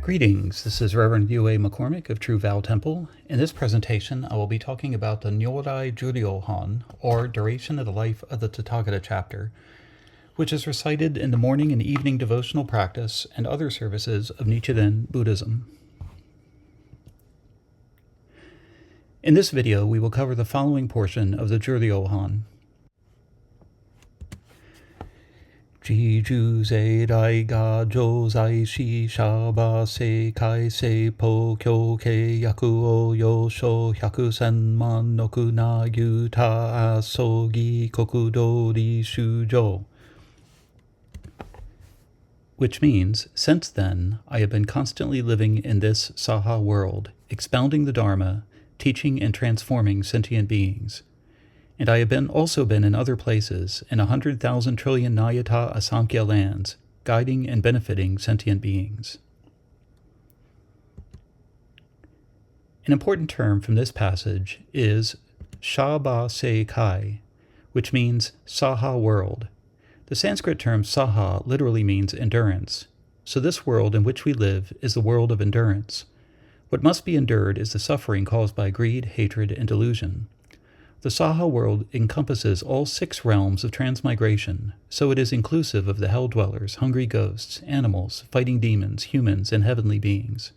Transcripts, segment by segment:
Greetings, this is Reverend U.A. McCormick of True Vow Temple. In this presentation, I will be talking about the Nyorai Juryo-hon, or Duration of the Life of the Tathagata Chapter, which is recited in the morning and evening devotional practice and other services of Nichiren Buddhism. In this video, we will cover the following portion of the Juryo-hon. Jiju zei dai ga jo zai shi shaba se kai se po kyo ke yaku o yo sho hyaku sen man noku na yu ta asogi koku do ri shujo. Which means, since then, I have been constantly living in this Saha world, expounding the Dharma, teaching and transforming sentient beings. And I have also been in other places, in 100,000 trillion Nayata Asamkhya lands, guiding and benefiting sentient beings. An important term from this passage is Shaba Se Kai, which means Saha world. The Sanskrit term Saha literally means endurance, so this world in which we live is the world of endurance. What must be endured is the suffering caused by greed, hatred, and delusion. The Saha world encompasses all 6 realms of transmigration, so it is inclusive of the hell dwellers, hungry ghosts, animals, fighting demons, humans, and heavenly beings.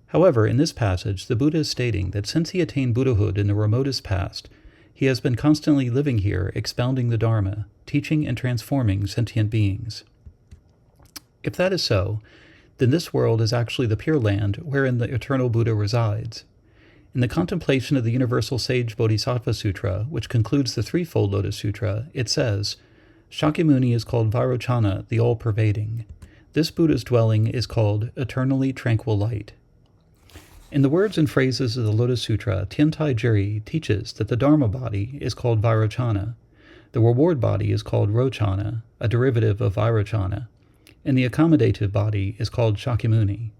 However, in this passage, the Buddha is stating that since he attained Buddhahood in the remotest past, he has been constantly living here, expounding the Dharma, teaching and transforming sentient beings. If that is so, then this world is actually the Pure Land wherein the eternal Buddha resides. In the contemplation of the Universal Sage Bodhisattva Sutra, which concludes the Threefold Lotus Sutra, it says, Shakyamuni is called Vairochana, the all-pervading. This Buddha's dwelling is called Eternally Tranquil Light. In the words and phrases of the Lotus Sutra, Tiantai Jiri teaches that the Dharma body is called Vairochana, the reward body is called Rochana, a derivative of Vairochana, and the accommodative body is called Shakyamuni.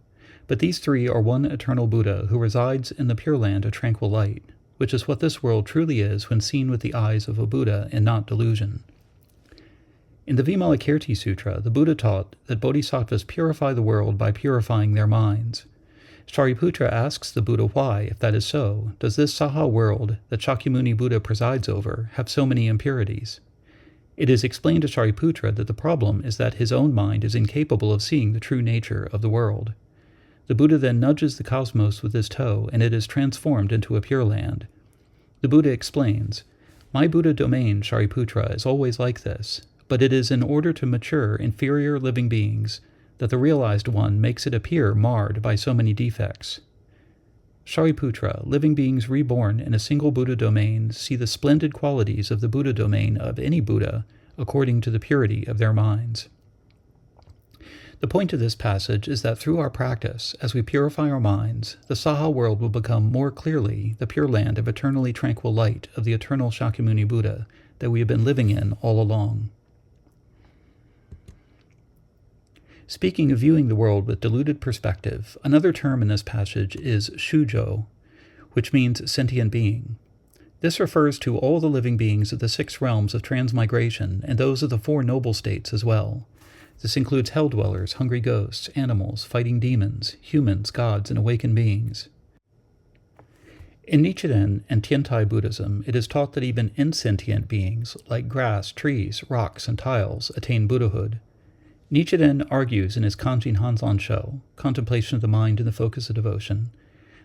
But these 3 are one eternal Buddha who resides in the Pure Land of Tranquil Light, which is what this world truly is when seen with the eyes of a Buddha and not delusion. In the Vimalakirti Sutra, the Buddha taught that bodhisattvas purify the world by purifying their minds. Shariputra asks the Buddha why, if that is so, does this Saha world that Shakyamuni Buddha presides over have so many impurities? It is explained to Shariputra that the problem is that his own mind is incapable of seeing the true nature of the world. The Buddha then nudges the cosmos with his toe, and it is transformed into a Pure Land. The Buddha explains, My Buddha domain, Shariputra, is always like this, but it is in order to mature inferior living beings that the realized one makes it appear marred by so many defects. Shariputra, living beings reborn in a single Buddha domain see the splendid qualities of the Buddha domain of any Buddha according to the purity of their minds. The point of this passage is that through our practice, as we purify our minds, the Saha world will become more clearly the Pure Land of eternally tranquil light of the eternal Shakyamuni Buddha that we have been living in all along. Speaking of viewing the world with diluted perspective, another term in this passage is shujo, which means sentient being. This refers to all the living beings of the 6 realms of transmigration and those of the 4 noble states as well. This includes hell dwellers, hungry ghosts, animals, fighting demons, humans, gods, and awakened beings. In Nichiren and Tiantai Buddhism, it is taught that even insentient beings, like grass, trees, rocks, and tiles, attain Buddhahood. Nichiren argues in his Kanjin Hanzan Sho, Contemplation of the Mind and the Focus of Devotion,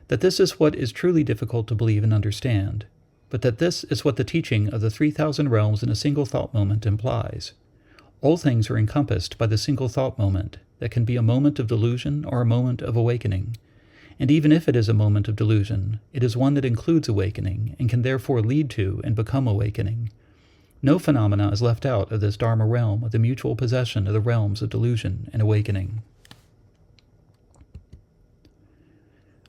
that this is what is truly difficult to believe and understand, but that this is what the teaching of the 3,000 realms in a single thought moment implies. All things are encompassed by the single thought moment that can be a moment of delusion or a moment of awakening. And even if it is a moment of delusion, it is one that includes awakening and can therefore lead to and become awakening. No phenomena is left out of this Dharma realm of the mutual possession of the realms of delusion and awakening.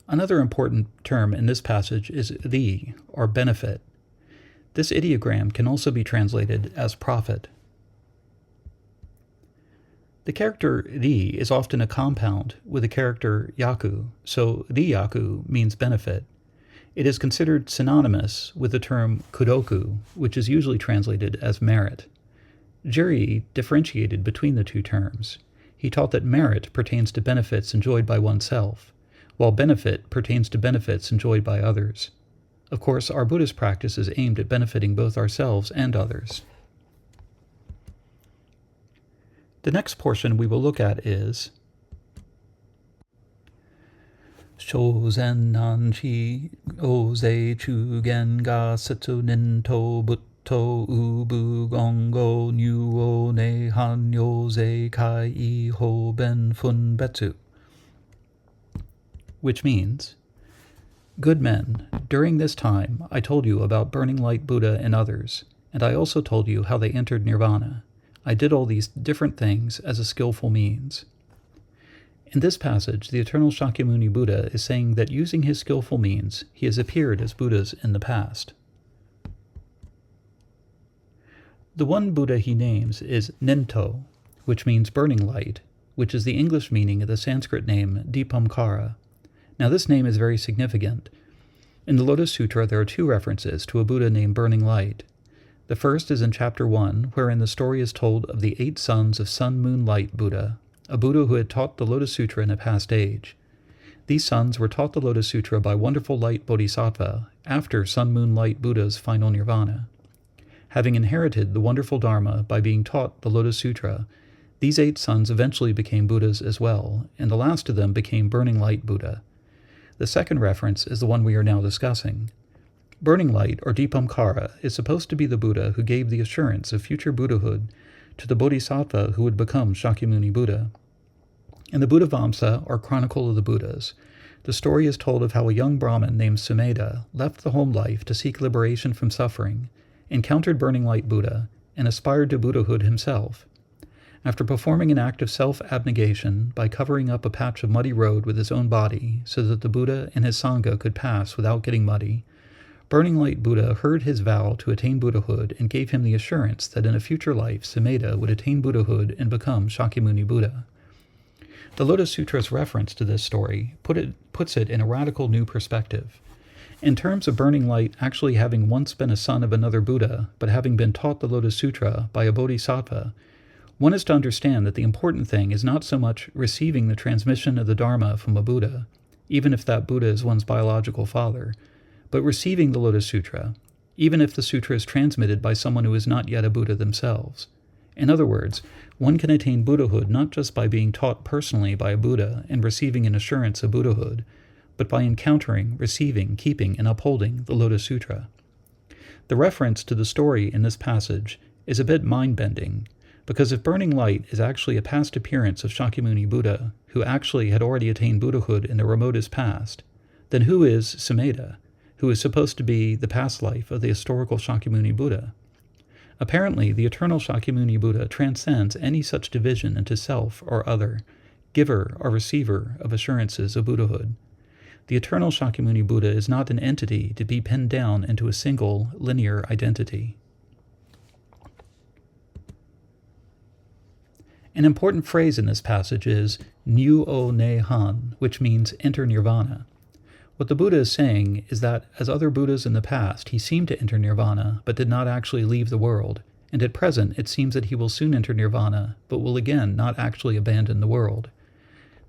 Another important term in this passage is the, or benefit. This ideogram can also be translated as profit. The character the is often a compound with the character Yaku, so the Yaku means benefit. It is considered synonymous with the term kudoku, which is usually translated as merit. Jiri differentiated between the 2 terms. He taught that merit pertains to benefits enjoyed by oneself, while benefit pertains to benefits enjoyed by others. Of course, our Buddhist practice is aimed at benefiting both ourselves and others. The next portion we will look at is Shozen Nanchi Oze Chugen Ga Setsu Ninto Butto Ubu Gongo Nyuo Ne Hanyo Ze Kai I Ho Ben Fun Betsu, which means, good men, during this time I told you about Burning Light Buddha and others, and I also told you how they entered nirvana. I did all these different things as a skillful means. In this passage, the eternal Shakyamuni Buddha is saying that using his skillful means, he has appeared as Buddhas in the past. The one Buddha he names is Nento, which means burning light, which is the English meaning of the Sanskrit name Dipamkara. Now this name is very significant. In the Lotus Sutra there are two references to a Buddha named Burning Light. The first is in Chapter 1, wherein the story is told of the 8 sons of Sun Moon Light Buddha, a Buddha who had taught the Lotus Sutra in a past age. These sons were taught the Lotus Sutra by Wonderful Light Bodhisattva after Sun Moon Light Buddha's final nirvana. Having inherited the wonderful Dharma by being taught the Lotus Sutra, these 8 sons eventually became Buddhas as well, and the last of them became Burning Light Buddha. The second reference is the one we are now discussing. Burning Light, or Dipamkara, is supposed to be the Buddha who gave the assurance of future Buddhahood to the Bodhisattva who would become Shakyamuni Buddha. In the Buddha Vamsa, or Chronicle of the Buddhas, the story is told of how a young Brahmin named Sumedha left the home life to seek liberation from suffering, encountered Burning Light Buddha, and aspired to Buddhahood himself. After performing an act of self-abnegation by covering up a patch of muddy road with his own body so that the Buddha and his Sangha could pass without getting muddy, Burning Light Buddha heard his vow to attain Buddhahood and gave him the assurance that in a future life Sumedha would attain Buddhahood and become Shakyamuni Buddha. The Lotus Sutra's reference to this story puts it in a radical new perspective. In terms of Burning Light actually having once been a son of another Buddha, but having been taught the Lotus Sutra by a Bodhisattva, one is to understand that the important thing is not so much receiving the transmission of the Dharma from a Buddha, even if that Buddha is one's biological father, but receiving the Lotus Sutra, even if the sutra is transmitted by someone who is not yet a Buddha themselves. In other words, one can attain Buddhahood not just by being taught personally by a Buddha and receiving an assurance of Buddhahood, but by encountering, receiving, keeping, and upholding the Lotus Sutra. The reference to the story in this passage is a bit mind-bending, because if Burning Light is actually a past appearance of Shakyamuni Buddha, who actually had already attained Buddhahood in the remotest past, then who is Sumedha, who is supposed to be the past life of the historical Shakyamuni Buddha? Apparently, the eternal Shakyamuni Buddha transcends any such division into self or other, giver or receiver of assurances of Buddhahood. The eternal Shakyamuni Buddha is not an entity to be pinned down into a single, linear identity. An important phrase in this passage is Nyuo Ne Han, which means enter nirvana. What the Buddha is saying is that, as other Buddhas in the past, he seemed to enter nirvana, but did not actually leave the world, and at present it seems that he will soon enter nirvana, but will again not actually abandon the world.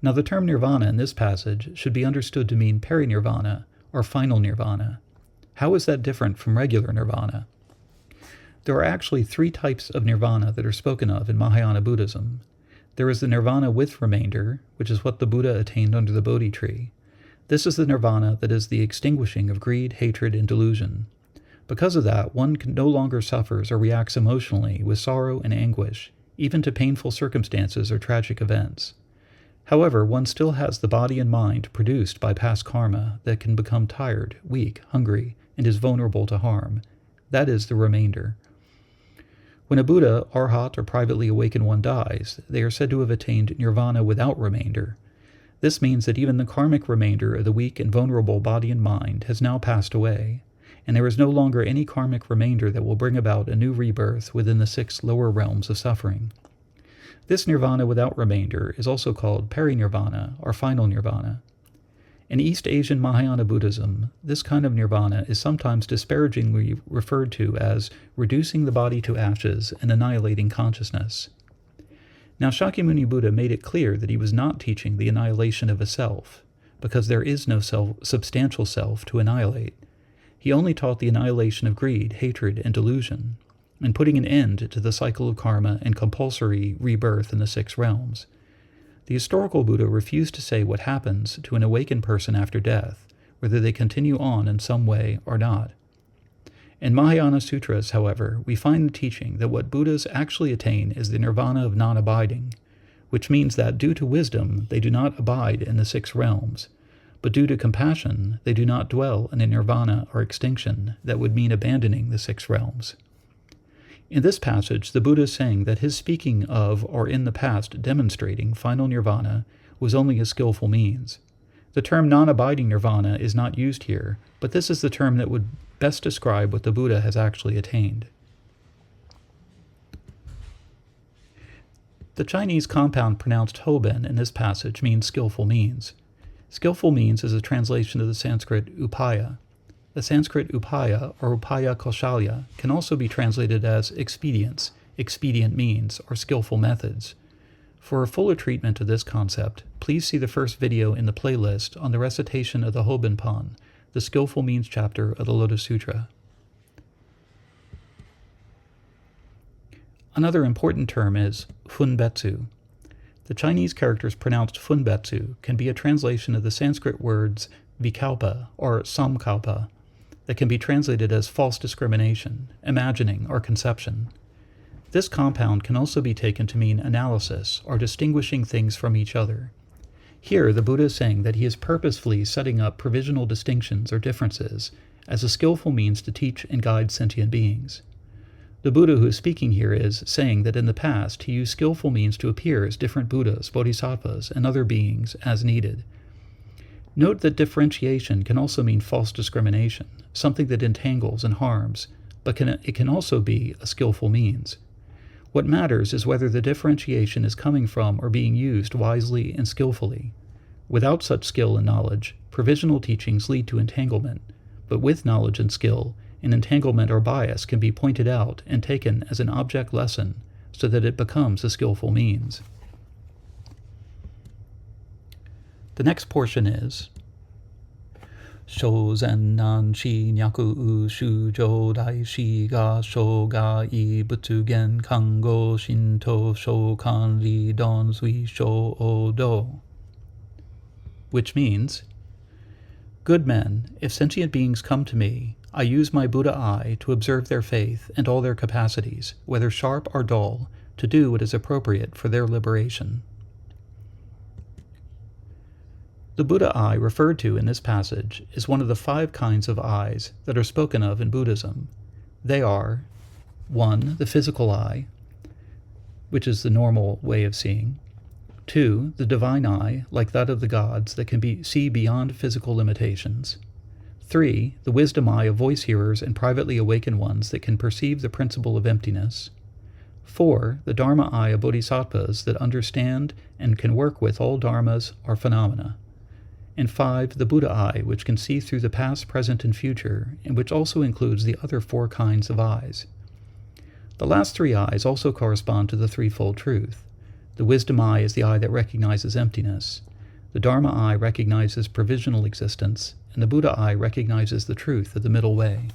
Now the term nirvana in this passage should be understood to mean peri-nirvana, or final nirvana. How is that different from regular nirvana? There are actually 3 types of nirvana that are spoken of in Mahayana Buddhism. There is the nirvana with remainder, which is what the Buddha attained under the Bodhi tree. This is the nirvana that is the extinguishing of greed, hatred, and delusion. Because of that, one no longer suffers or reacts emotionally with sorrow and anguish, even to painful circumstances or tragic events. However, one still has the body and mind produced by past karma that can become tired, weak, hungry, and is vulnerable to harm. That is the remainder. When a Buddha, Arhat, or privately awakened one dies, they are said to have attained nirvana without remainder. This means that even the karmic remainder of the weak and vulnerable body and mind has now passed away, and there is no longer any karmic remainder that will bring about a new rebirth within the 6 lower realms of suffering. This nirvana without remainder is also called peri-nirvana, or final nirvana. In East Asian Mahayana Buddhism, this kind of nirvana is sometimes disparagingly referred to as reducing the body to ashes and annihilating consciousness. Now Shakyamuni Buddha made it clear that he was not teaching the annihilation of a self, because there is no substantial self to annihilate. He only taught the annihilation of greed, hatred, and delusion, and putting an end to the cycle of karma and compulsory rebirth in the 6 realms. The historical Buddha refused to say what happens to an awakened person after death, whether they continue on in some way or not. In Mahayana Sutras, however, we find the teaching that what Buddhas actually attain is the nirvana of non-abiding, which means that due to wisdom they do not abide in the 6 realms, but due to compassion they do not dwell in a nirvana or extinction that would mean abandoning the 6 realms. In this passage, the Buddha is saying that his speaking of, or in the past demonstrating, final nirvana was only a skillful means. The term non-abiding nirvana is not used here, but this is the term that would best describe what the Buddha has actually attained. The Chinese compound pronounced hoben in this passage means skillful means. Skillful means is a translation of the Sanskrit upaya. The Sanskrit upaya, or upaya kaushalya, can also be translated as expedients, expedient means, or skillful methods. For a fuller treatment of this concept, please see the first video in the playlist on the recitation of the Hobenpan, the skillful means chapter of the Lotus Sutra. Another important term is betsu. The Chinese characters pronounced betsu can be a translation of the Sanskrit words vikalpa or samkalpa that can be translated as false discrimination, imagining, or conception. This compound can also be taken to mean analysis or distinguishing things from each other. Here, the Buddha is saying that he is purposefully setting up provisional distinctions or differences as a skillful means to teach and guide sentient beings. The Buddha who is speaking here is saying that in the past he used skillful means to appear as different Buddhas, bodhisattvas, and other beings as needed. Note that differentiation can also mean false discrimination, something that entangles and harms, but it can also be a skillful means. What matters is whether the differentiation is coming from or being used wisely and skillfully. Without such skill and knowledge, provisional teachings lead to entanglement, but with knowledge and skill, an entanglement or bias can be pointed out and taken as an object lesson so that it becomes a skillful means. The next portion is Shozen nan shi Nyaku u shujo dai shi ga sho ga I butsu gen kango shinto sho kan ri don sui sho o do. Which means, good men, if sentient beings come to me, I use my Buddha eye to observe their faith and all their capacities, whether sharp or dull, to do what is appropriate for their liberation. The Buddha eye referred to in this passage is one of the 5 kinds of eyes that are spoken of in Buddhism. They are 1. The physical eye, which is the normal way of seeing. 2. The divine eye, like that of the gods, that can see beyond physical limitations. 3. The wisdom eye of voice hearers and privately awakened ones that can perceive the principle of emptiness. 4. The Dharma eye of bodhisattvas that understand and can work with all dharmas or phenomena. And 5. The Buddha eye, which can see through the past, present, and future, and which also includes the other 4 kinds of eyes. The last 3 eyes also correspond to the threefold truth. The wisdom eye is the eye that recognizes emptiness. The Dharma eye recognizes provisional existence, and the Buddha eye recognizes the truth of the middle way.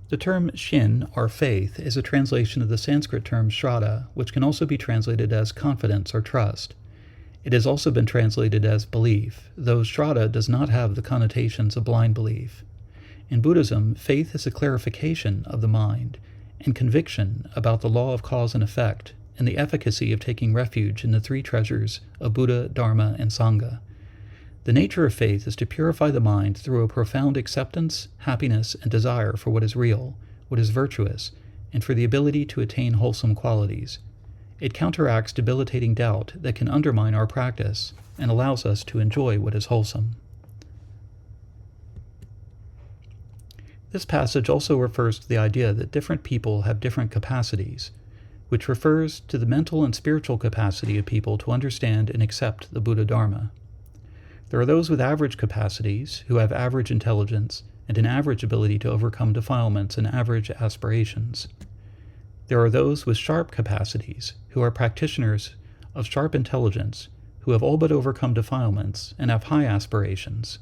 The term shin, or faith, is a translation of the Sanskrit term shraddha, which can also be translated as confidence or trust. It has also been translated as belief, though shraddha does not have the connotations of blind belief. In Buddhism, faith is a clarification of the mind and conviction about the law of cause and effect and the efficacy of taking refuge in the 3 treasures of Buddha, Dharma, and Sangha. The nature of faith is to purify the mind through a profound acceptance, happiness, and desire for what is real, what is virtuous, and for the ability to attain wholesome qualities. It counteracts debilitating doubt that can undermine our practice and allows us to enjoy what is wholesome. This passage also refers to the idea that different people have different capacities, which refers to the mental and spiritual capacity of people to understand and accept the Buddha Dharma. There are those with average capacities, who have average intelligence and an average ability to overcome defilements and average aspirations. There are those with sharp capacities, who are practitioners of sharp intelligence, who have all but overcome defilements and have high aspirations.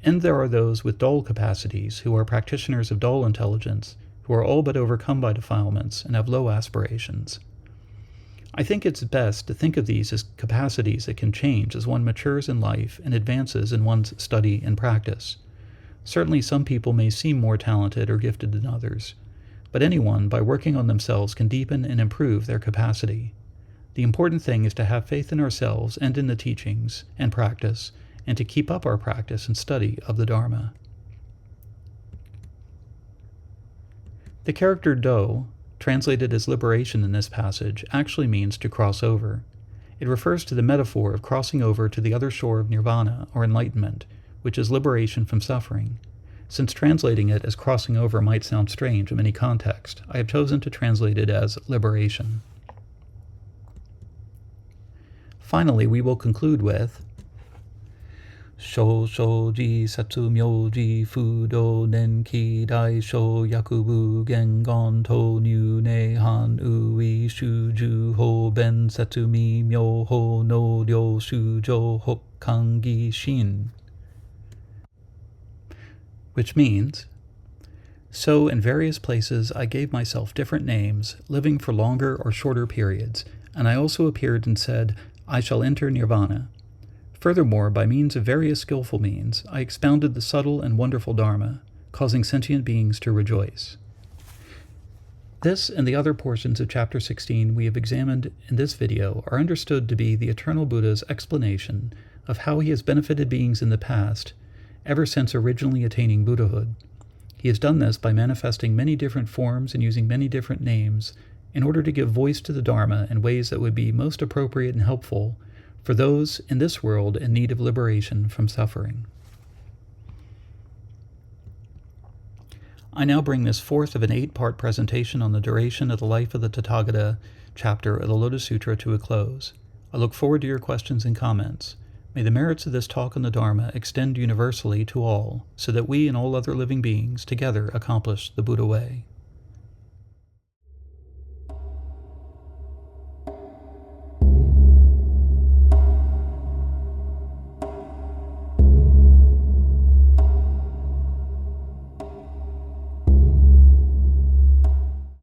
And there are those with dull capacities, who are practitioners of dull intelligence, who are all but overcome by defilements and have low aspirations. I think it's best to think of these as capacities that can change as one matures in life and advances in one's study and practice. Certainly some people may seem more talented or gifted than others, but anyone, by working on themselves, can deepen and improve their capacity. The important thing is to have faith in ourselves and in the teachings and practice, and to keep up our practice and study of the Dharma. The character do, translated as liberation in this passage, actually means to cross over. It refers to the metaphor of crossing over to the other shore of nirvana, or enlightenment, which is liberation from suffering. Since translating it as crossing over might sound strange in many contexts, I have chosen to translate it as liberation. Finally, we will conclude with Shoshoji setsu myoji fudo nenki daisho yakubu gengon to nyu ne han ui shuju ho ben setsu mi myoho no ryo shujo hokkangi shin. Which means, so in various places I gave myself different names, living for longer or shorter periods, and I also appeared and said, I shall enter nirvana. Furthermore, by means of various skillful means, I expounded the subtle and wonderful Dharma, causing sentient beings to rejoice. This and the other portions of Chapter 16 we have examined in this video are understood to be the Eternal Buddha's explanation of how he has benefited beings in the past, ever since originally attaining Buddhahood. He has done this by manifesting many different forms and using many different names in order to give voice to the Dharma in ways that would be most appropriate and helpful for those in this world in need of liberation from suffering. I now bring this fourth of an 8-part presentation on the duration of the life of the Tathagata chapter of the Lotus Sutra to a close. I look forward to your questions and comments. May the merits of this talk on the Dharma extend universally to all, so that we and all other living beings together accomplish the Buddha way.